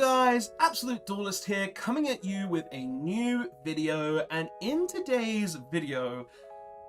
Guys, Absolute Duelist here, coming at you with a new video, and in today's video,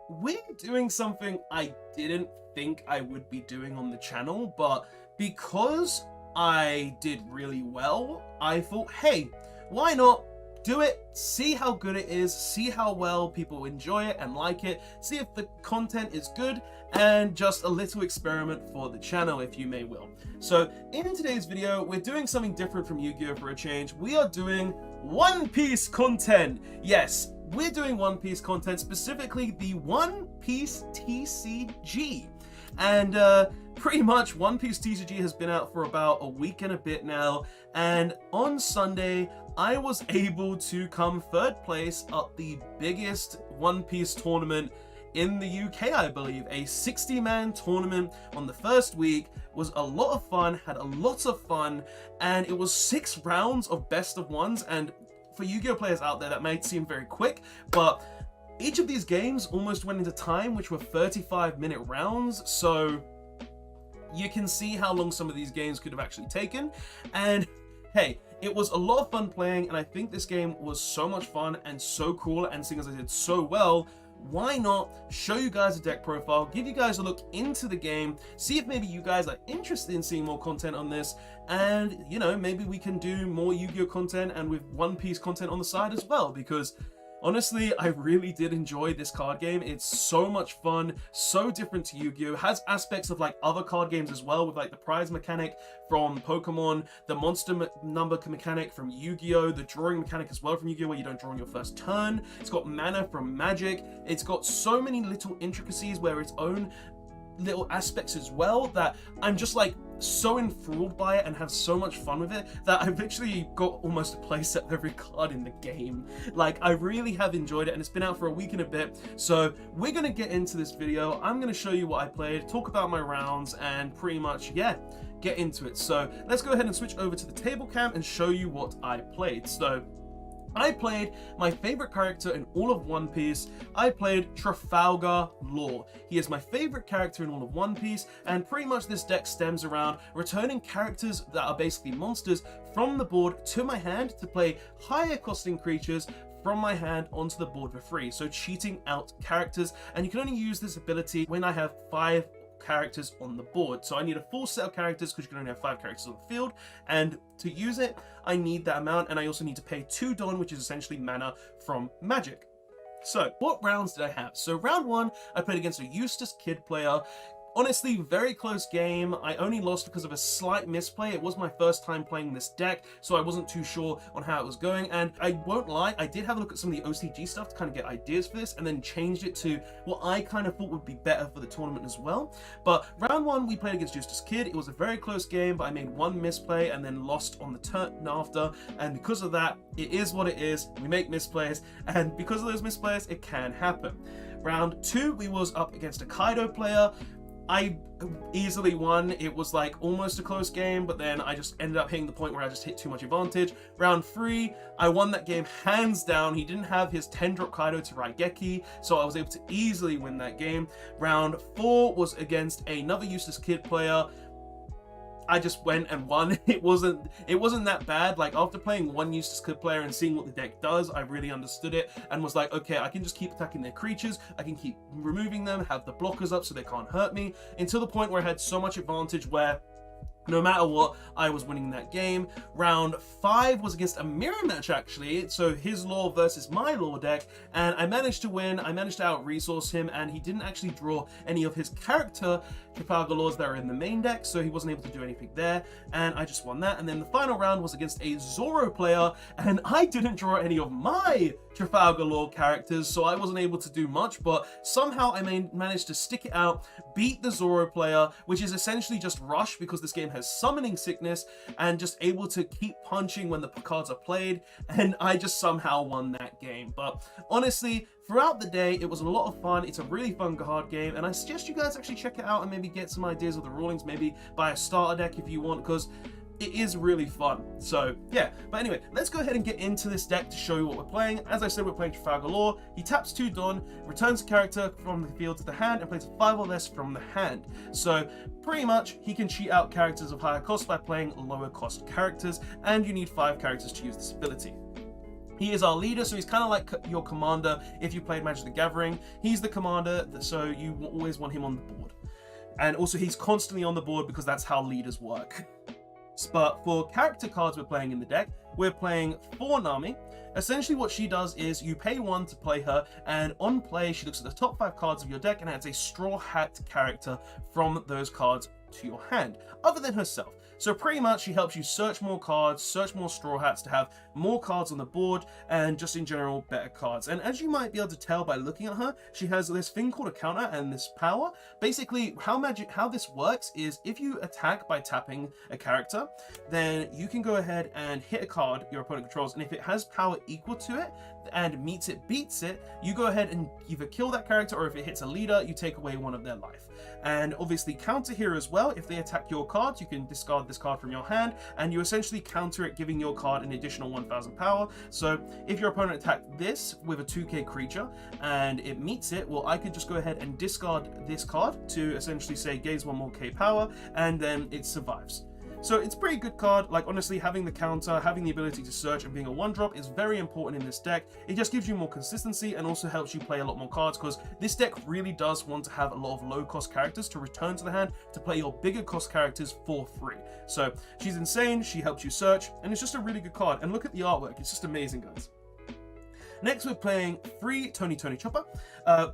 we're doing something I didn't think I would be doing on the channel, but because I did really well, I thought, hey, why not do it, see how good it is, see how well people enjoy it and like it, see if the content is good, and just a little experiment for the channel, if you may will. So in today's video, we're doing something different from Yu-Gi-Oh! For a change. We are doing One Piece content. Yes, we're doing One Piece content, specifically the One Piece TCG. And pretty much One Piece TCG has been out for about a week and a bit now, and on Sunday I was able to come third place at the biggest One Piece tournament in the UK, I believe. A 60-man tournament on the first week, was a lot of fun, had a lot of fun, and it was 6 rounds of best of ones. And for Yu-Gi-Oh! Players out there, that might seem very quick, but each of these games almost went into time, which were 35-minute rounds, so you can see how long some of these games could have actually taken. And hey, it was a lot of fun playing, and I think this game was so much fun and so cool, and seeing as I did so well, why not show you guys a deck profile, give you guys a look into the game, see if maybe you guys are interested in seeing more content on this, and you know, maybe we can do more Yu-Gi-Oh! Content and with One Piece content on the side as well, because honestly, I really did enjoy this card game. It's so much fun, so different to Yu-Gi-Oh! Has aspects of like other card games as well, with like the prize mechanic from Pokemon, the monster number mechanic from Yu-Gi-Oh!, the drawing mechanic as well from Yu-Gi-Oh! Where you don't draw on your first turn. It's got mana from Magic. It's got so many little intricacies where its own little aspects as well that I'm just like so enthralled by it and have so much fun with it that I've literally got almost a playset of every card in the game. Like, I really have enjoyed it, and it's been out for a week and a bit. So we're gonna get into this video. I'm gonna show you what I played, talk about my rounds, and pretty much, yeah, get into it. So let's go ahead and switch over to the table cam and show you what I played. So I played my favorite character in all of One Piece. I played Trafalgar. He is my favorite character in all of One Piece, and pretty much this deck stems around returning characters that are basically monsters from the board to my hand to play higher costing creatures from my hand onto the board for free. So cheating out characters, and you can only use this ability when I have 5 characters on the board. So I need a full set of characters because you can only have 5 characters on the field, and to use it I need that amount, and I also need to pay 2 Don, which is essentially mana from Magic. So what rounds did I have? So round 1 I played against a Eustace Kid player. Honestly, very close game. I only lost because of a slight misplay. It was my first time playing this deck, so I wasn't too sure on how it was going. And I won't lie, I did have a look at some of the OCG stuff to kind of get ideas for this, and then changed it to what I kind of thought would be better for the tournament as well. But round 1, we played against Eustace Kid. It was a very close game, but I made 1 misplay and then lost on the turn after. And because of that, it is what it is. We make misplays, and because of those misplays, it can happen. Round 2, we was up against a Kaido player. I easily won. It was like almost a close game, but then I just ended up hitting the point where I just hit too much advantage. Round 3, I won that game hands down. He didn't have his 10-drop Kaido to Raigeki, so I was able to easily win that game. Round 4 was against another Eustace Kid player. I just went and won. It wasn't that bad. Like, after playing one Eustace Kid player and seeing what the deck does, I really understood it and was like, okay, I can just keep attacking their creatures, I can keep removing them, have the blockers up so they can't hurt me, until the point where I had so much advantage where no matter what, I was winning that game. Round 5 was against a mirror match, actually. So his lore versus my lore deck, and I managed to win. I managed to out-resource him, and he didn't actually draw any of his character Trafalgar lores that are in the main deck, so he wasn't able to do anything there, and I just won that. And then the final round was against a Zoro player, and I didn't draw any of my Trafalgar lore characters, so I wasn't able to do much, but somehow I managed to stick it out, beat the Zoro player, which is essentially just rush because this game has summoning sickness, and just able to keep punching when the cards are played, and I just somehow won that game. But honestly, throughout the day, it was a lot of fun. It's a really fun card game, and I suggest you guys actually check it out and maybe get some ideas of the rulings, maybe buy a starter deck if you want, because it is really fun. So yeah, but anyway, let's go ahead and get into this deck to show you what we're playing. As I said, we're playing Trafalgar. He taps 2 Dawn, returns a character from the field to the hand, and plays 5 or less from the hand. So pretty much he can cheat out characters of higher cost by playing lower cost characters, and you need 5 characters to use this ability. He is our leader, so he's kind of like your commander if you played Magic the Gathering. He's the commander, so you always want him on the board. And also he's constantly on the board because that's how leaders work. But for character cards we're playing in the deck, we're playing 4 Nami. Essentially what she does is you pay 1 to play her, and on play she looks at the top 5 cards of your deck and adds a Straw Hat character from those cards to your hand, other than herself. So pretty much she helps you search more cards, search more Straw Hats to have more cards on the board, and just in general better cards. And as you might be able to tell by looking at her, she has this thing called a counter and this power. Basically how this works is if you attack by tapping a character, then you can go ahead and hit a card your opponent controls, and if it has power equal to it and meets it, beats it, you go ahead and either kill that character, or if it hits a leader, you take away 1 of their life. And obviously counter here as well, if they attack your cards, you can discard this card from your hand, and you essentially counter it, giving your card an additional 1000 power. So if your opponent attacked this with a 2k creature and it meets it, well, I could just go ahead and discard this card to essentially say gains 1 more k power, and then it survives. So it's a pretty good card. Like, honestly, having the counter, having the ability to search, and being a 1-drop is very important in this deck. It just gives you more consistency and also helps you play a lot more cards, because this deck really does want to have a lot of low-cost characters to return to the hand to play your bigger cost characters for free. So she's insane, she helps you search, and it's just a really good card. And look at the artwork, it's just amazing, guys. Next, we're playing 3 Tony Chopper.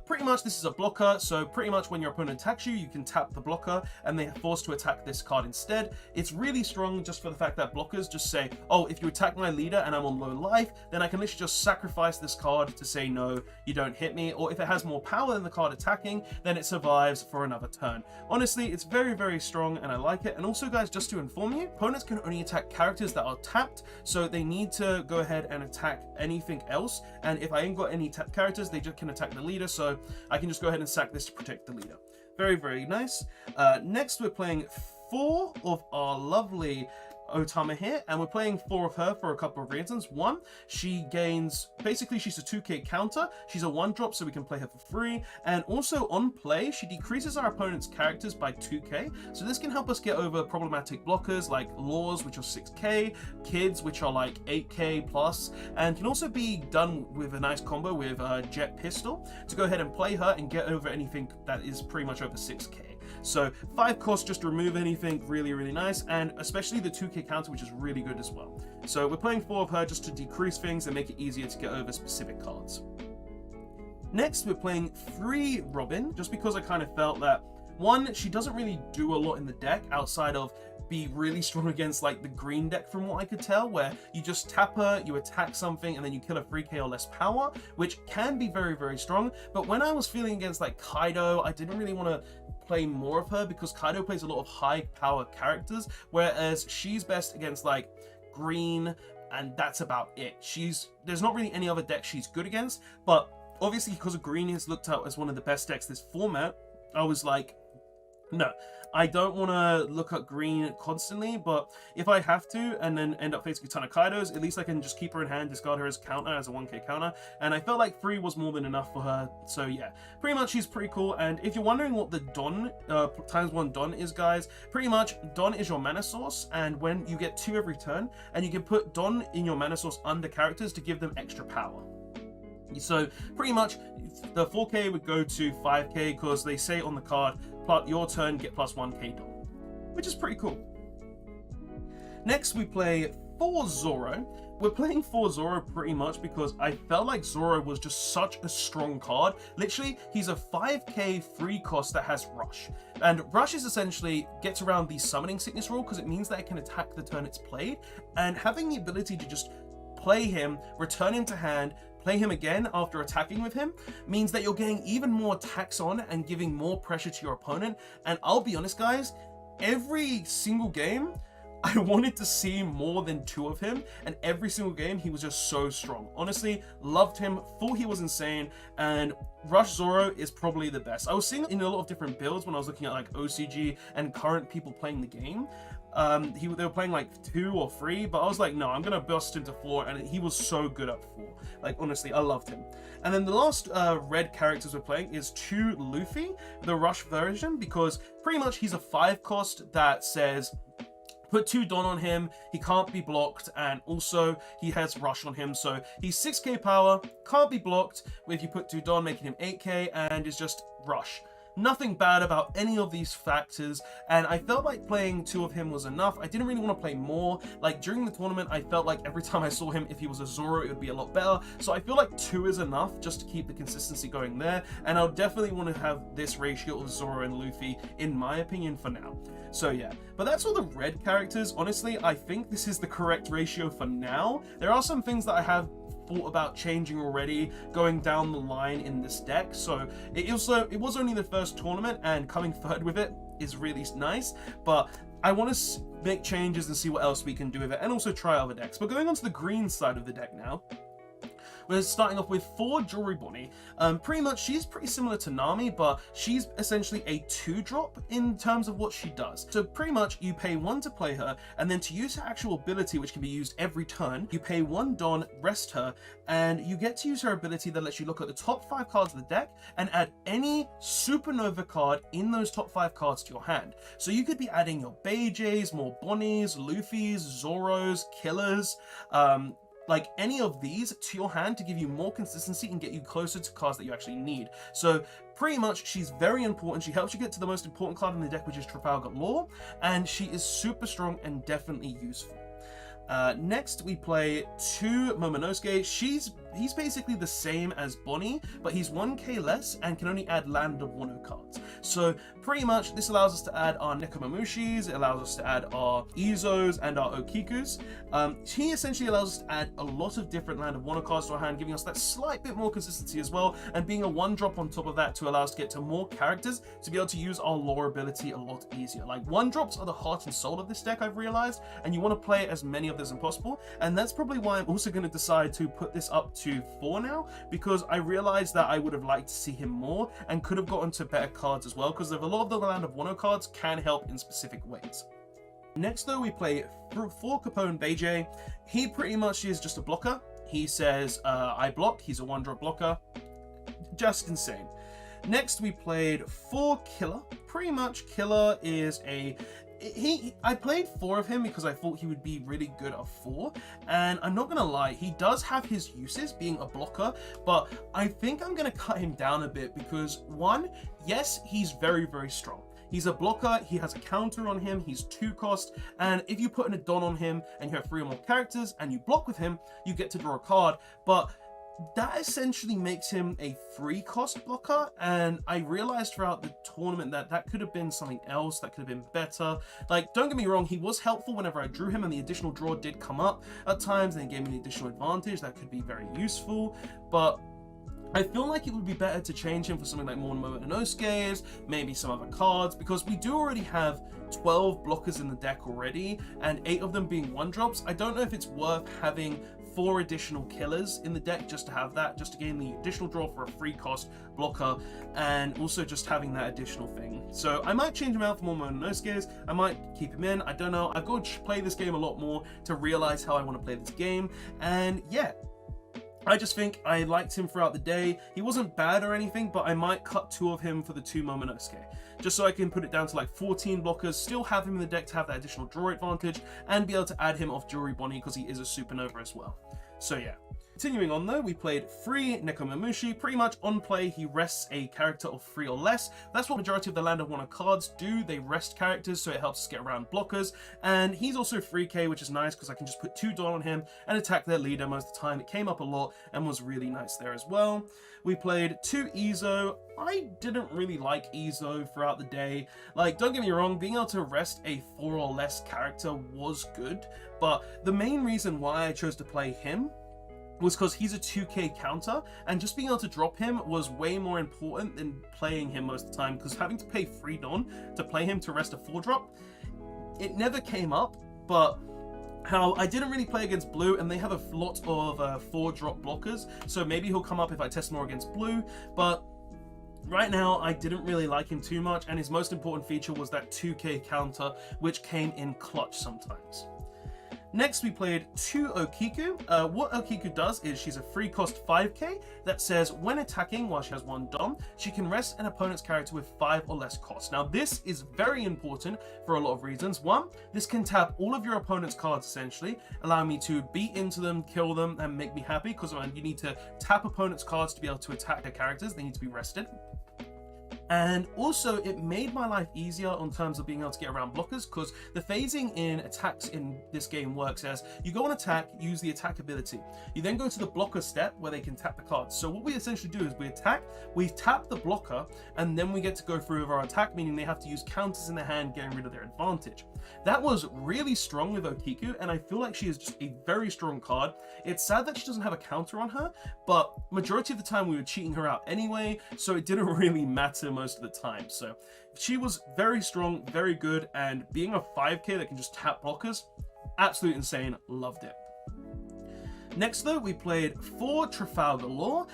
Pretty much this is a blocker, so pretty much when your opponent attacks you, you can tap the blocker and they're forced to attack this card instead. It's really strong just for the fact that blockers just say, oh, if you attack my leader and I'm on low life, then I can literally just sacrifice this card to say, no, you don't hit me. Or if it has more power than the card attacking, then it survives for another turn. Honestly, it's very, very strong and I like it. And also, guys, just to inform you, opponents can only attack characters that are tapped, so they need to go ahead and attack anything else. And if I ain't got any tapped characters, they just can attack the leader, so I can just go ahead and sack this to protect the leader. Very, very nice. Next, we're playing 4 of our lovely Otama here, and we're playing 4 of her for a couple of reasons. 1, she gains, basically she's a 2k counter, she's a 1-drop, so we can play her for free, and also on play she decreases our opponent's characters by 2k, so this can help us get over problematic blockers like Laws, which are 6k, Kids, which are like 8k plus, and can also be done with a nice combo with Jet Pistol to go ahead and play her and get over anything that is pretty much over 6k. So 5 costs just to remove anything, really, really nice, and especially the 2k counter, which is really good as well. So we're playing 4 of her just to decrease things and make it easier to get over specific cards. Next, we're playing 3 Robin, just because I kind of felt that, 1, she doesn't really do a lot in the deck outside of be really strong against like the green deck from what I could tell, where you just tap her, you attack something, and then you kill a 3k or less power, which can be very, very strong. But when I was feeling against like Kaido, I didn't really want to play more of her because Kaido plays a lot of high power characters, whereas she's best against like green, and that's about it. There's not really any other deck she's good against, but obviously because of green is looked at as one of the best decks this format, I was like, no, I don't want to look at green constantly, but if I have to and then end up facing a ton of Kaidos, at least I can just keep her in hand, discard her as counter, as a 1k counter, and I felt like 3 was more than enough for her. So yeah, pretty much she's pretty cool. And if you're wondering what the Don ×1 Don is, guys, pretty much Don is your mana source, and when you get 2 every turn, and you can put Don in your mana source under characters to give them extra power. So pretty much the 4k would go to 5k because they say on the card, your turn get plus 1k Don, which is pretty cool. Next, we play 4 Zoro. We're playing 4 Zoro pretty much because I felt like Zoro was just such a strong card. Literally, he's a 5k free cost that has Rush. And Rush is essentially gets around the summoning sickness rule because it means that it can attack the turn it's played. And having the ability to just play him, return him to hand, play him again after attacking with him means that you're getting even more attacks on and giving more pressure to your opponent. And I'll be honest, guys, every single game I wanted to see more than 2 of him, and every single game he was just so strong. Honestly, loved him, thought he was insane, and Rush Zoro is probably the best. I was seeing it in a lot of different builds when I was looking at like OCG and current people playing the game, They were playing like 2 or 3, but I was like, no, I'm gonna bust into 4, and he was so good at 4. Like, honestly, I loved him. And then the last red characters we're playing is 2 Luffy, the Rush version, because pretty much he's a 5 cost that says put 2 Don on him, he can't be blocked, and also he has Rush on him, so he's 6k power, can't be blocked if you put 2 Don, making him 8k, and is just Rush. Nothing bad about any of these factors, and I felt like playing 2 of him was enough. I didn't really want to play more. Like, during the tournament, I felt like every time I saw him, if he was a Zoro, it would be a lot better. So I feel like 2 is enough just to keep the consistency going there, and I'll definitely want to have this ratio of Zoro and Luffy, in my opinion, for now. So yeah, but that's all the red characters. Honestly, I think this is the correct ratio for now. There are some things that I have thought about changing already going down the line in this deck, so it was only the first tournament, and coming third with it is really nice, but I want to make changes and see what else we can do with it, and also try other decks. But going on to the green side of the deck now, we're starting off with 4 Jewelry Bonnie. Pretty much, she's pretty similar to Nami, but she's essentially a 2-drop in terms of what she does. So pretty much, you pay 1 to play her, and then to use her actual ability, which can be used every turn, you pay 1 Don, rest her, and you get to use her ability that lets you look at the top 5 cards of the deck and add any Supernova card in those top 5 cards to your hand. So you could be adding your Beiges, more Bonnies, Luffy's, Zoros, Killers, like any of these to your hand to give you more consistency and get you closer to cards that you actually need. So pretty much, she's very important. She helps you get to the most important card in the deck, which is Trafalgar Law, and she is super strong and definitely useful. Next, we play 2 Momonosuke. He's basically the same as Bonnie, but he's 1k less and can only add Land of Wano cards. So pretty much, this allows us to add our Nekomamushis, it allows us to add our Izos and our Okikus. He essentially allows us to add a lot of different Land of Wano cards to our hand, giving us that slight bit more consistency as well, and being a 1-drop on top of that to allow us to get to more characters to be able to use our lore ability a lot easier. Like, 1-drops are the heart and soul of this deck, I've realized, and you want to play as many of this as possible, and that's probably why I'm also going to decide to put this up to 4 now, because I realized that I would have liked to see him more and could have gotten to better cards as well, because a lot of the Land of Wano cards can help in specific ways. Next though, we play 4 Capone Beige. He pretty much is just a blocker. He says, I block. He's a 1-drop blocker. Just insane. Next, we played 4 Killer. Pretty much, Killer is I played 4 of him because I thought he would be really good at 4, and I'm not gonna lie, he does have his uses being a blocker, but I think I'm gonna cut him down a bit because 1, yes, he's very, very strong. He's a blocker, he has a counter on him, he's 2 cost, and if you put in a Don on him and you have 3 or more characters and you block with him, you get to draw a card, but that essentially makes him a 3-cost blocker, and I realized throughout the tournament that could have been something else that could have been better. Like, don't get me wrong, he was helpful whenever I drew him, and the additional draw did come up at times, and it gave me the additional advantage that could be very useful, but I feel like it would be better to change him for something like more Momonosuke's, maybe some other cards, because we do already have 12 blockers in the deck already, and 8 of them being 1-drops. I don't know if it's worth having 4 additional killers in the deck just to have that, just to gain the additional draw for a 3-cost blocker, and also just having that additional thing. So I might change him out for more Momonosuke's, I might keep him in, I don't know. I've got to play this game a lot more to realize how I want to play this game, and yeah. I just think I liked him throughout the day. He wasn't bad or anything, but I might cut 2 of him for the 2 Momonosuke, just so I can put it down to like 14 blockers, still have him in the deck to have that additional draw advantage, and be able to add him off Jewelry Bonnie because he is a supernova as well. So yeah. Continuing on though, we played 3 Nekomamushi. Pretty much on play, he rests a character of 3 or less. That's what majority of the Land of Wano cards do. They rest characters, so it helps us get around blockers. And he's also 3k, which is nice because I can just put 2 Don on him and attack their leader most of the time. It came up a lot and was really nice there as well. We played 2 Izo. I didn't really like Izo throughout the day. Like, don't get me wrong, being able to rest a 4 or less character was good, but the main reason why I chose to play him was because he's a 2k counter, and just being able to drop him was way more important than playing him most of the time, because having to pay 3 Don to play him to rest a 4-drop, it never came up. But how I didn't really play against blue, and they have a lot of 4-drop blockers, so maybe he'll come up if I test more against blue, but Right now, I didn't really like him too much, and his most important feature was that 2k counter, which came in clutch sometimes. Next, we played 2 Okiku. What Okiku does is she's a free cost 5k that says when attacking while she has 1 Dom, she can rest an opponent's character with 5 or less cost. Now, this is very important for a lot of reasons. One, this can tap all of your opponent's cards essentially, allowing me to beat into them, kill them, and make me happy because you need to tap opponent's cards to be able to attack their characters. They need to be rested. And also, it made my life easier in terms of being able to get around blockers, because the phasing in attacks in this game works as you go on attack, use the attack ability. You then go to the blocker step where they can tap the cards. So what we essentially do is we attack, we tap the blocker, and then we get to go through with our attack, meaning they have to use counters in their hand, getting rid of their advantage. That was really strong with Okiku, and I feel like she is just a very strong card. It's sad that she doesn't have a counter on her, but majority of the time we were cheating her out anyway, so it didn't really matter most of the time. So she was very strong, very good, and being a 5k that can just tap blockers, absolutely insane. Loved it. Next though, we played 4 Trafalgar Law.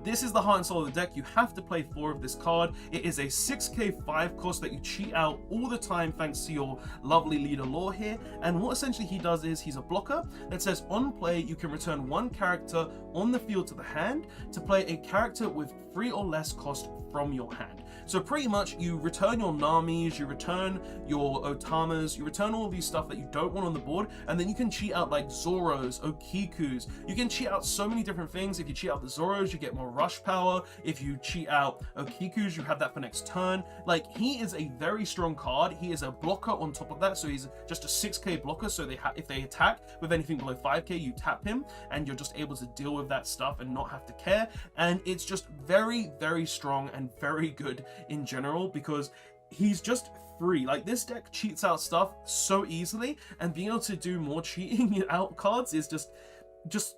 This is the heart and soul of the deck. You have to play 4 of this card. It is a 6k 5 cost that you cheat out all the time thanks to your lovely leader Law here. And what essentially he does is he's a blocker that says on play you can return 1 character on the field to the hand to play a character with 3 or less cost from your hand. So pretty much you return your Namis, you return your Otamas, you return all of these stuff that you don't want on the board, and then you can cheat out like Zoros, Okikus. You can cheat out so many different things. If you cheat out the Zoros, you get more rush power. If you cheat out Okikus, you have that for next turn. Like, he is a very strong card. He is a blocker on top of that, so he's just a 6k blocker, so if they attack with anything below 5k, you tap him, and you're just able to deal with that stuff and not have to care. And it's just very, very strong and very good in general, because he's just free. Like, this deck cheats out stuff so easily, and being able to do more cheating out cards is just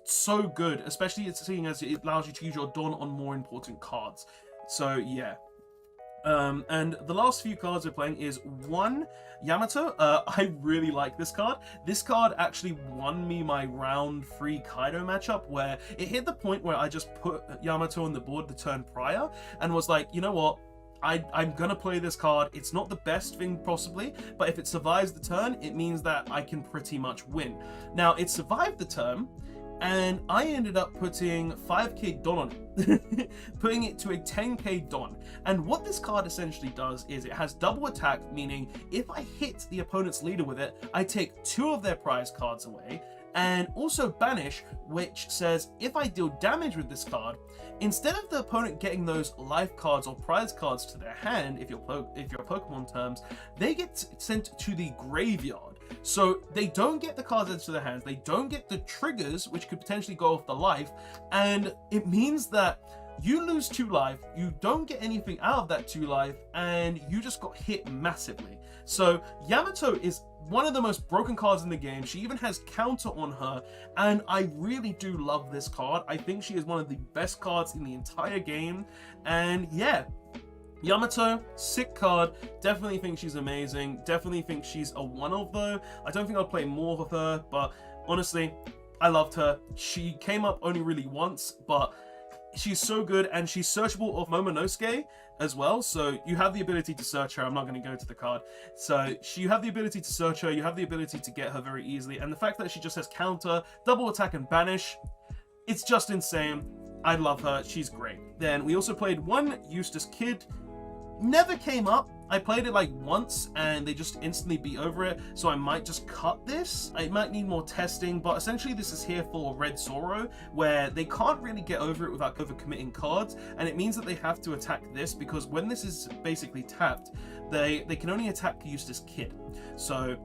so good, especially it's seeing as it allows you to use your Dawn on more important cards. So yeah. And the last few cards we're playing is 1 Yamato. I really like this card. This card actually won me my round 3 Kaido matchup, where it hit the point where I just put Yamato on the board the turn prior and was like, you know what? I'm gonna play this card. It's not the best thing possibly, but if it survives the turn, it means that I can pretty much win. Now, it survived the turn, and I ended up putting 5k Don on it, putting it to a 10k Don. And what this card essentially does is it has double attack, meaning if I hit the opponent's leader with it, I take 2 of their prize cards away, and also banish, which says if I deal damage with this card, instead of the opponent getting those life cards or prize cards to their hand, if you're Pokemon terms, they get sent to the graveyard. So they don't get the cards into their hands, they don't get the triggers, which could potentially go off the life, and it means that you lose 2 life, you don't get anything out of that 2 life, and you just got hit massively. So Yamato is one of the most broken cards in the game. She even has counter on her, and I really do love this card. I think she is one of the best cards in the entire game, and yeah. Yamato, sick card. Definitely think she's amazing. Definitely think she's a one-of though. I don't think I'll play more of her, but honestly, I loved her. She came up only really once, but she's so good, and she's searchable off Momonosuke as well, so you have the ability to search her. I'm not going to go to the card. So you have the ability to search her, you have the ability to get her very easily, and the fact that she just has counter, double attack, and banish, it's just insane. I love her. She's great. Then we also played 1 Eustace Kid. Never came up. I played it like once and they just instantly beat over it, so I might just cut this. I might need more testing, but essentially this is here for Red Zoro, where they can't really get over it without overcommitting cards, and it means that they have to attack this, because when this is basically tapped, they can only attack Eustace Kid. So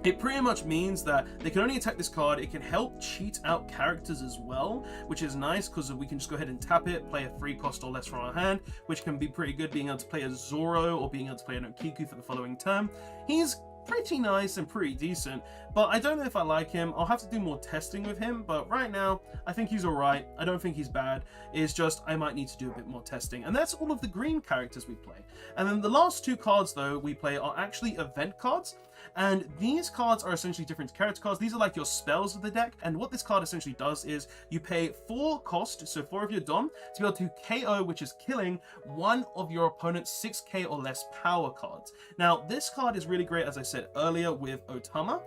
it pretty much means that they can only attack this card. It can help cheat out characters as well, which is nice because we can just go ahead and tap it, play a 3 cost or less from our hand, which can be pretty good, being able to play a Zoro or being able to play an Okiku for the following turn. He's pretty nice and pretty decent, but I don't know if I like him. I'll have to do more testing with him, but right now I think he's alright. I don't think he's bad. It's just I might need to do a bit more testing. And that's all of the green characters we play. And then the last 2 cards though we play are actually event cards. And these cards are essentially different character cards. These are like your spells of the deck, and what this card essentially does is you pay 4 cost, so 4 of your Dom, to be able to KO, which is killing one of your opponent's 6k or less power cards. Now, this card is really great, as I said earlier, with Otama,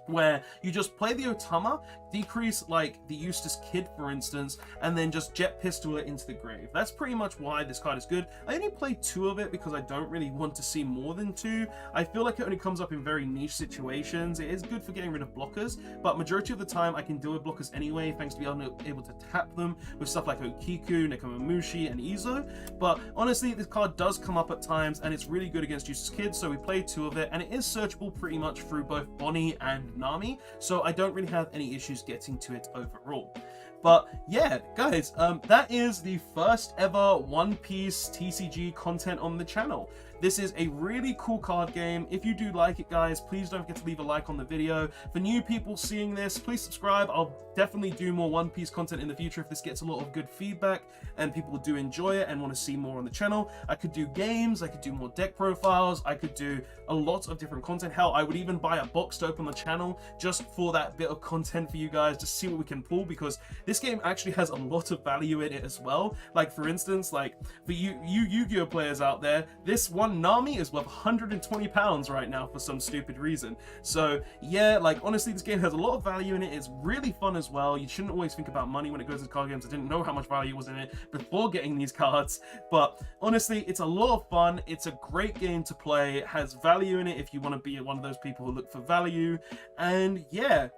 where you just play the Otama, decrease like the Eustace Kid, for instance, and then just jet pistol it into the grave. That's pretty much why this card is good. I only play 2 of it because I don't really want to see more than 2. I feel like it only comes up in very niche situations. It is good for getting rid of blockers, but majority of the time I can deal with blockers anyway, thanks to being able to tap them with stuff like Okiku, Nekomamushi, and Izo. But honestly, this card does come up at times, and it's really good against Eustace Kid, so we play 2 of it, and it is searchable pretty much through both Bonnie and Nami, so I don't really have any issues getting to it overall. But yeah, guys, that is the first ever One Piece TCG content on the channel. This is a really cool card game. If you do like it, guys, please don't forget to leave a like on the video. For new people seeing this, please subscribe. I'll definitely do more One Piece content in the future if this gets a lot of good feedback and people do enjoy it and want to see more on the channel. I could do games, I could do more deck profiles, I could do a lot of different content. Hell, I would even buy a box to open the channel just for that bit of content for you guys, to see what we can pull, because this game actually has a lot of value in it as well. Like, for instance, like for you Yu-Gi-Oh players out there, this one Nami is worth £120 right now for some stupid reason. So yeah, like honestly, this game has a lot of value in it. It's really fun as well. You shouldn't always think about money when it goes to card games. I didn't know how much value was in it before getting these cards, but honestly, it's a lot of fun. It's a great game to play. It has value in it if you want to be one of those people who look for value. And yeah,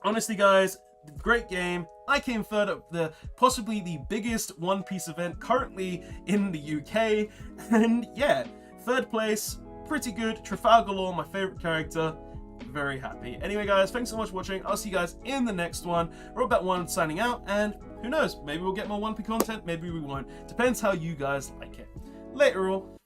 honestly, guys, great game. I came third at the possibly the biggest One Piece event currently in the UK, and yeah, third place, pretty good. Trafalgar, my favorite character. Very happy. Anyway, guys, thanks so much for watching. I'll see you guys in the next one. Robot1 signing out, and who knows, maybe we'll get more One Piece content, maybe we won't. Depends how you guys like it. Later all.